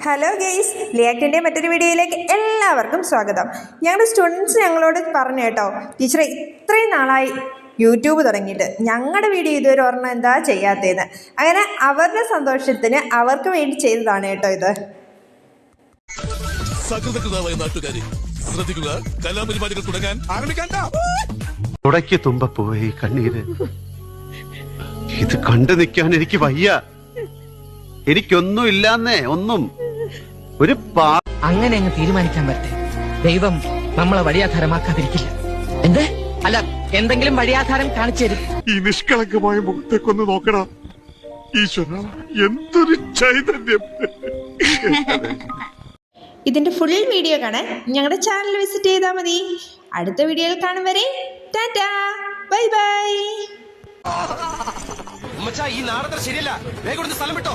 Hello guys, ലിയാക്ടിൻ്റെ മറ്റൊരു വീഡിയോയിലേക്ക് എല്ലാവർക്കും സ്വാഗതം. ഞങ്ങളുടെ സ്റ്റുഡൻസ് ഞങ്ങളോട് പറഞ്ഞു കേട്ടോ, ടീച്ചറെ ഇത്രയും നാളായി യൂട്യൂബ് തുടങ്ങിയിട്ട് ഞങ്ങളുടെ വീഡിയോ ഇതുവരെ ഒരെണ്ണം എന്താ ചെയ്യാത്തതെന്ന്. അങ്ങനെ അവരുടെ സന്തോഷത്തിന് അവർക്ക് വേണ്ടി ചെയ്തതാണ് കേട്ടോ ഇത്. നാട്ടുകാരെ ശ്രദ്ധിക്കുക, കലാപരിപാടികൾ തുടങ്ങാൻ ആരംഭിക്കാൻ. തുടക്കി തുമ്പ പോയി കണ്ണീര്. ഇത് കണ്ടു നിൽക്കാൻ എനിക്ക് വയ്യ. എനിക്കൊന്നും ഇല്ലാന്നേ, ഒന്നും ഒരു അങ്ങനെ അങ്ങ് തീരുമാനിക്കാൻ പറ്റേ. ദൈവം നമ്മളെ വഴിയാധാരമാക്കാതിരിക്കില്ല. എന്ത് അല്ല, എന്തെങ്കിലും വഴിയാധാരം കാണിച്ചു തരും. ഈ നിഷ്കളങ്കമായ മുഖത്തേക്കൊന്ന് നോക്കടാ ഈശ്വര, എന്തൊരു ചൈതന്യം. ഇതിൻ്റെ ഫുൾ വീഡിയോ കാണാൻ ഞങ്ങളുടെ ചാനൽ വിസിറ്റ് ചെയ്താൽ മതി. അടുത്ത വീഡിയോയിൽ കാണും വരെ ടാറ്റാ, ബൈ ബൈ. ഈ നാടത്ര ശരിയല്ല, വേഗം സ്ഥലം വിട്ടോ.